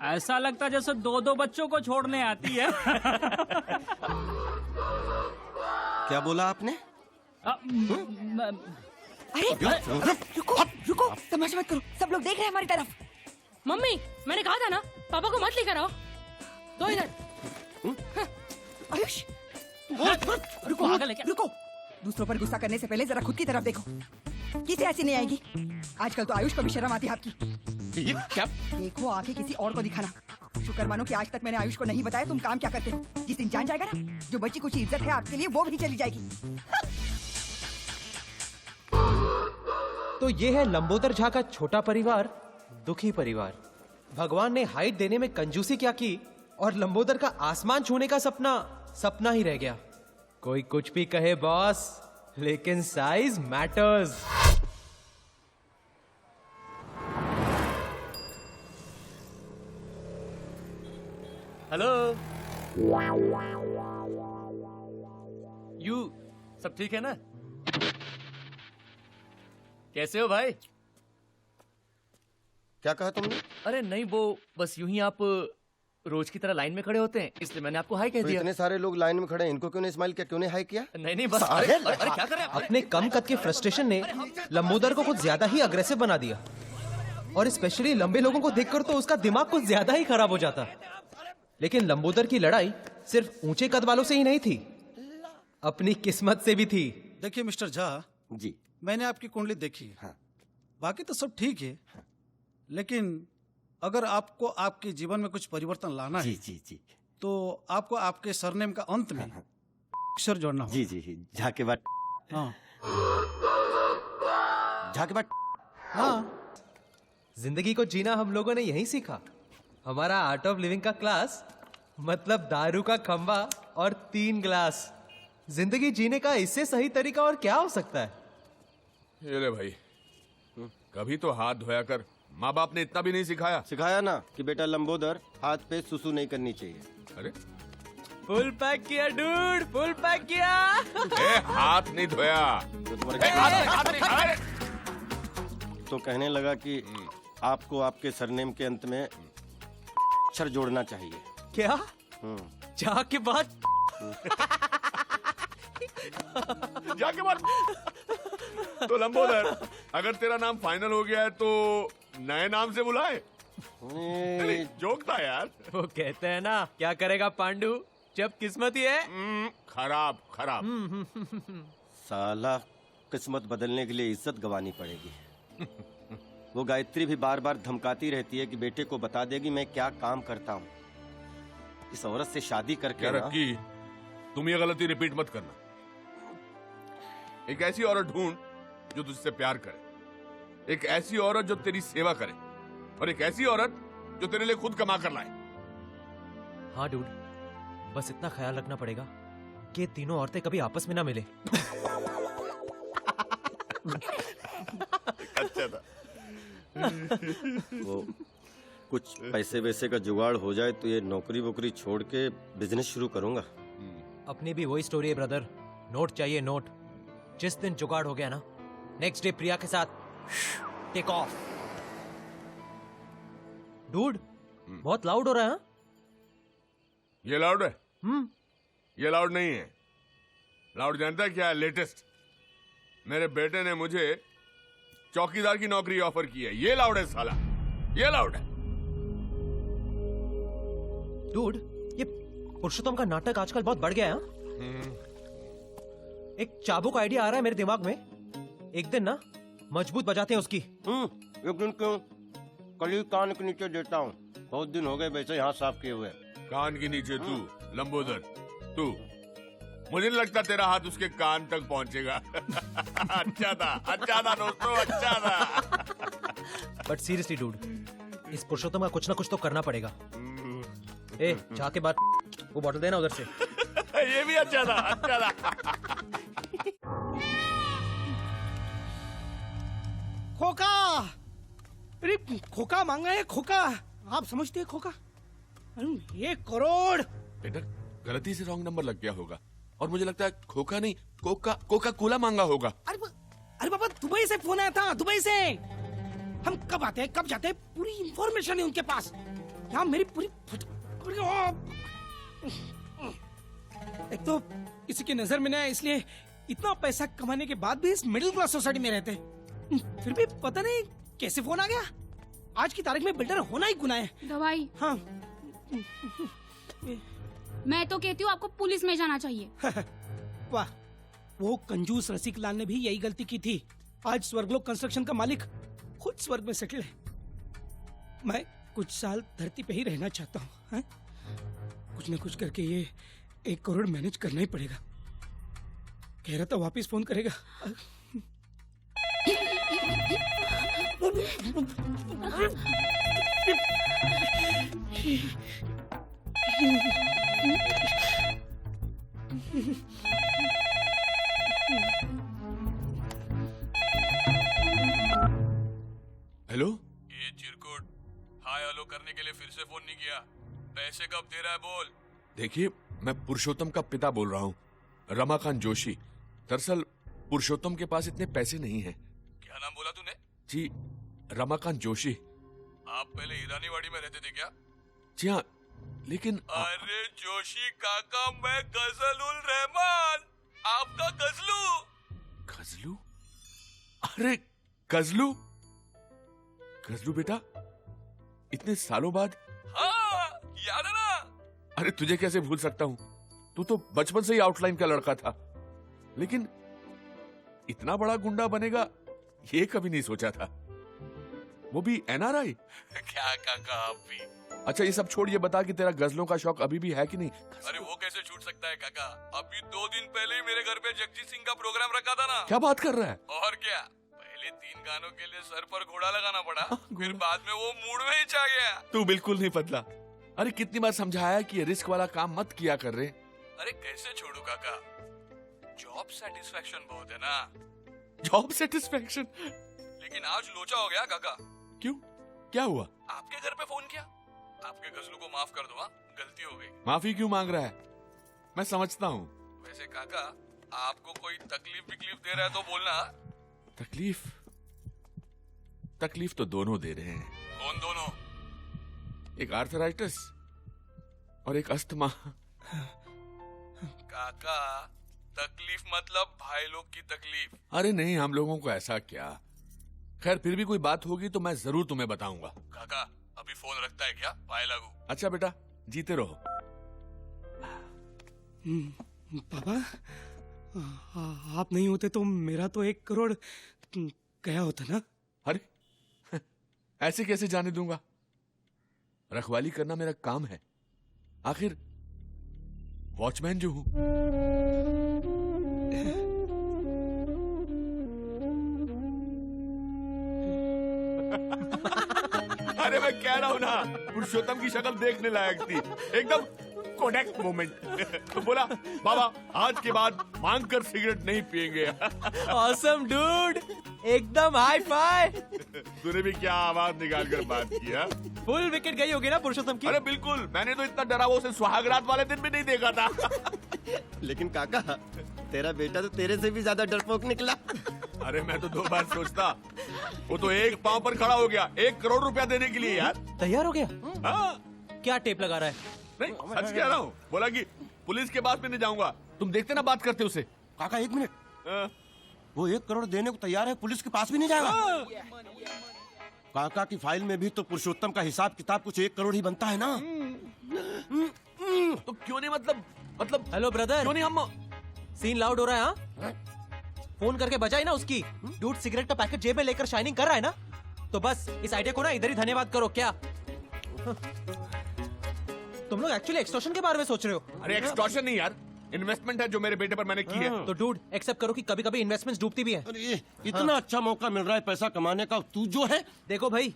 ऐसा लगता जैसे दो दो बच्चों को छोड़ने आती है। क्या बोला आपने? अरे रुको रुको, तमाशा मत करो, सब लोग देख रहे हैं हमारी तरफ। मम्मी, मैंने कहा था ना पापा को मत लेकर आओ। तो इधर आयुष रुको रुको, दूसरों पर गुस्सा करने से पहले जरा खुद की तरफ देखो। किसे ऐसी नहीं आएगी? आजकल तो आयुष को भी शर्म आती है आपकी। ये क्या? देखो आके किसी और को दिखाना। शुक्र मानो कि आज तक मैंने आयुष को नहीं बताया तुम काम क्या करते हो। जिस दिन जान जाएगा ना, जो बची कुछ इज्जत है आपके लिए वो भी चली जाएगी। तो ये है लंबोदर झा का छोटा परिवार, दुखी परिवार। भगवान ने हाइट देने में कंजूसी क्या की और लंबोदर का आसमान छूने का सपना सपना ही रह गया। कोई कुछ भी कहे बॉस, लेकिन साइज मैटर्स। हेलो यू, सब ठीक है ना? कैसे हो भाई? क्या कहा तुमने? अरे नहीं, वो बस यूं ही आप रोज की तरह लाइन में खड़े होते हैं, इसलिए मैंने आपको हाई कह तो दिया। इतने सारे लोग लाइन में खड़े हैं, इनको क्यों नहीं स्माइल किया, क्यों नहीं हाई किया? नहीं बस अरे क्या कर रहे हैं? अपने कम कद के फ्रस्ट्रेशन ने लंबोदर को कुछ ज्यादा ही अग्रेसिव बना दिया, और स्पेशली लंबे लोगों को देखकर तो उसका दिमाग कुछ ज्यादा ही खराब हो जाता। लेकिन लंबोदर की लड़ाई सिर्फ ऊंचे कद वालों से ही नहीं थी, अपनी किस्मत से भी थी। देखिए मिस्टर झा जी, मैंने आपकी कुंडली देखी है। हाँ। बाकी तो सब ठीक है, लेकिन अगर आपको आपके जीवन में कुछ परिवर्तन लाना जी है जी जी तो आपको आपके सरनेम का अंत में अक्षर जोड़ना होगा। जी जी, झा के बाद हाँ झा के बाद हाँ, जिंदगी को जीना हम लोगों ने यहीं सीखा। हमारा आर्ट ऑफ लिविंग का क्लास मतलब दारू का खंबा और 3 ग्लास। जिंदगी जीने का इससे सही तरीका और क्या हो सकता है? ये ले भाई, कभी तो हाथ धोया कर। माँ बाप ने इतना भी नहीं सिखाया? सिखाया ना कि बेटा लंबोदर, हाथ पे सुसु नहीं करनी चाहिए। अरे फुल पैक किया डूड, फुल पैक किया। हाथ नहीं धोया तो हाथ नहीं, अरे! तो कहने लगा कि आपको आपके सरनेम के अंत में अक्षर जोड़ना चाहिए। क्या? जाके बाद जाके बात। तो लंबोदर, अगर तेरा नाम फाइनल हो गया है तो नए नाम से बुलाए। जोक था यार। वो कहते हैं ना, क्या करेगा पांडु जब किस्मत ही है। खराब खराब। साला, किस्मत बदलने के लिए इज्जत गंवानी पड़ेगी। वो गायत्री भी बार बार धमकाती रहती है कि बेटे को बता देगी मैं क्या काम करता हूँ। इस औरत से शादी करके ना, रक्की, तुम ये गलती रिपीट मत करना। एक ऐसी औरत ढूंढ जो तुझसे प्यार करे, एक ऐसी औरत जो तेरी सेवा करे, और एक ऐसी औरत जो तेरे लिए खुद कमा कर लाए। हाँ डूड, बस इतना ख्याल रखना पड़ेगा कि ये तीनों औरतें कभी आपस में ना मिले। अच्छा था। वो कुछ पैसे वैसे का जुगाड़ हो जाए तो ये नौकरी वोकरी छोड़ के बिजनेस शुरू करूंगा। अपनी भी वही स्टोरी है ब्रदर, नोट चाहिए नोट। जिस दिन जुगाड़ हो गया ना, नेक्स्ट डे प्रिया के साथ टेक ऑफ। डूड, बहुत लाउड हो रहा है। हाँ? ये लाउड है? ये लाउड नहीं है। लाउड जानता है क्या है? लेटेस्ट। मेरे बेटे ने मुझे चौकीदार की नौकरी ऑफर की है। ये लाउड है साला, ये लाउड है। डूड, ये पुरुषोत्तम का नाटक आजकल बहुत बढ़ गया है। एक चाबुक आइडिया आ रहा है मेरे दिमाग में। एक दिन ना मजबूत बजाते हैं उसकी। एक दिन क्यों, कल ही कान के नीचे देता हूँ। बहुत दिन हो गए वैसे यहाँ साफ किए हुए। कान के नीचे तू लंबोदर, तू, मुझे नहीं लगता तेरा हाथ उसके कान तक पहुंचेगा। अच्छा था दोस्तों, अच्छा था। बट सीरियसली डूड, इस पुरुषोत्तम का कुछ ना कुछ तो करना पड़ेगा। ए, जाके बात, वो बॉटल देना उधर से। ये भी अच्छा था, अच्छा था। खोका, अरे खोका मांगा है, खोका। आप समझते हैं खोका? 1 करोड़। बेटा, गलती से रॉन्ग नंबर लग गया होगा, और मुझे लगता है खोका नहीं, कोका कोला मांगा होगा। अरे बाबा, दुबई से फोन आया था, दुबई से। हम कब आते हैं कब जाते हैं पूरी इंफॉर्मेशन है उनके पास। यहाँ मेरी पूरी एक तो किसी की नजर में नहीं आया, इसलिए इतना पैसा कमाने के बाद भी इस मिडिल क्लास सोसाइटी में रहते हैं। फिर भी पता नहीं कैसे फोन आ गया। आज की तारीख में बिल्डर होना ही गुनाह है। दवाई हाँ मैं तो कहती हूँ आपको पुलिस में जाना चाहिए। वाह, वो कंजूस रसिक लाल ने भी यही गलती की थी। आज स्वर्गलोक कंस्ट्रक्शन का मालिक खुद स्वर्ग में सेटल है। मैं कुछ साल धरती पे ही रहना चाहता हूँ। कुछ न कुछ करके ये 1 करोड़ मैनेज करना ही पड़ेगा। कह रहा था वापिस फोन करेगा। हेलो, ये चिरकुट हाय हेलो करने के लिए फिर से फोन नहीं किया। पैसे कब दे रहा है बोल। देखिए, मैं पुरुषोत्तम का पिता बोल रहा हूँ, रमाकांत जोशी। दरअसल पुरुषोत्तम के पास इतने पैसे नहीं हैं। क्या नाम बोला तूने? जी, रमाकांत जोशी। आप पहले ईरानीवाड़ी में रहते थे क्या? जी हाँ, लेकिन अरे जोशी काका, मैं गजलुल रहमान, आपका गजलू। गजलू? अरे गजलू, गजलू बेटा, इतने सालों बाद। हाँ, याद है ना? अरे तुझे कैसे भूल सकता हूँ, तू तो बचपन से ही आउटलाइन का लड़का था। लेकिन इतना बड़ा गुंडा बनेगा ये कभी नहीं सोचा था, वो भी एनआरआई। क्या काका आप भी। अच्छा ये सब छोड़, ये बता कि तेरा गजलों का शौक अभी भी है कि नहीं? अरे वो कैसे छूट सकता है काका, अभी 2 दिन पहले ही मेरे घर पे जगजीत सिंह का प्रोग्राम रखा था ना। क्या बात कर रहा है? और क्या, पहले 3 गानों के लिए सर पर घोड़ा लगाना पड़ा, फिर बाद में वो मूड में ही छा गया। तू बिल्कुल नहीं बदला। अरे कितनी बार समझाया कि ये रिस्क वाला काम मत किया कर रहे। अरे कैसे छोड़ू काका, जॉब सेटिस्फेक्शन बहुत है ना। Job satisfaction? लेकिन आज लोचा हो गया काका। क्यों, क्या हुआ? आपके घर पे फोन किया, आपके गजलू को माफ कर दो। हाँ, गलती हो गई। माफी क्यों मांग रहा है? मैं समझता हूँ। वैसे काका, आपको कोई तकलीफ विकलीफ दे रहा है तो बोलना। तकलीफ? तकलीफ तो दोनों दे रहे हैं। कौन दोनों? एक आर्थराइटिस और एक अस्थमा। काका, तकलीफ मतलब भाई लोग की तकलीफ। अरे नहीं, हम लोगों को ऐसा क्या। खैर, फिर भी कोई बात होगी तो मैं जरूर तुम्हें बताऊंगा। काका, अभी फोन रखता है क्या? भाई लागू। अच्छा बेटा, जीते रहो। पापा, आप नहीं होते तो मेरा तो 1 करोड़ गया होता ना। अरे ऐसे कैसे जाने दूंगा? रखवाली करना मेरा काम है, आखिर वॉचमैन जो हूं। अरे मैं कह रहा हूं ना, पुरुषोत्तम की शक्ल देखने लायक थी, एकदम कोडेक मोमेंट। बोला बाबा आज के बाद मांग कर सिगरेट नहीं पिएंगे। ऑसम डूड, एकदम हाई फाई। तूने भी क्या आवाज निकाल कर बात किया? फुल विकेट गई होगी ना पुरुषोत्तम की। अरे बिल्कुल, मैंने तो इतना डरा वो उसे सुहागरात वाले दिन भी नहीं देखा था। लेकिन काका, तेरा बेटा तो तेरे से भी ज्यादा डरपोक निकला। अरे मैं तो 2 बार सोचता, वो तो एक पांव पर खड़ा हो गया 1 करोड़ रुपया देने के लिए। यार तैयार हो गया? हाँ। क्या टेप लगा रहा है? नहीं, सच कह रहा हूँ। बोला कि पुलिस के पास में नहीं जाऊंगा। तुम देखते ना बात करते उसे। काका 1 मिनट, हाँ। वो 1 करोड़ देने को तैयार है, पुलिस के पास भी नहीं जाएगा। काका की फाइल में भी तो पुरुषोत्तम का हिसाब किताब कुछ 1 करोड़ ही बनता है ना। तो क्यों नहीं, मतलब हेलो ब्रदर, क्यों नहीं हम। सीन लाउड हो रहा है। हाँ, फोन करके बजाई ना उसकी। डूड सिगरेट का पैकेट जेब में लेकर शाइनिंग कर रहा है ना, तो बस इस आइडिया को ना इधर ही धन्यवाद करो। क्या तुम लोग एक्चुअली एक्सटॉर्शन के बारे में सोच रहे हो? अरे एक्सटॉर्शन नहीं यार, इन्वेस्टमेंट है जो मेरे बेटे पर मैंने की है। तो डूड एक्सेप्ट करो कि कभी कभी इन्वेस्टमेंट्स डूबती भी है। अरे इतना अच्छा मौका मिल रहा है पैसा कमाने का, तू जो है। देखो भाई,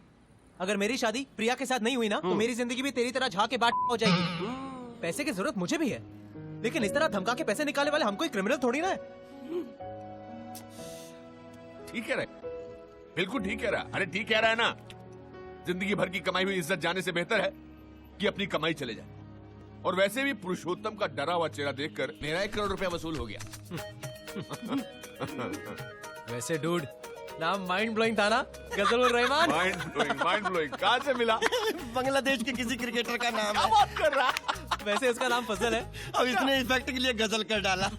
अगर मेरी शादी प्रिया के साथ नहीं हुई ना, तो मेरी जिंदगी भी तेरी तरह झाके बाट हो जाएगी। पैसे की जरूरत मुझे भी है, लेकिन इस तरह धमका के पैसे निकालने वाले हम कोई क्रिमिनल थोड़ी ना है। ठीक कह रहा, बिल्कुल ठीक कह रहा। अरे ठीक कह रहा है ना। जिंदगी भर की कमाई हुई इज्जत जाने से बेहतर है कि अपनी कमाई चले जाए। और वैसे भी पुरुषोत्तम का डरा हुआ चेहरा देखकर मेरा 1 करोड़ रुपया वसूल हो गया। वैसे डूड, नाम माइंड ब्लोइंग था ना, गजल रहमान। माइंड ब्लोइंग कहाँ से मिला? बांग्लादेश के किसी क्रिकेटर का नाम क्या है। बात कर रहा? वैसे इसका नाम फजल है। अब इसने इफेक्ट के लिए गजल कर डाला।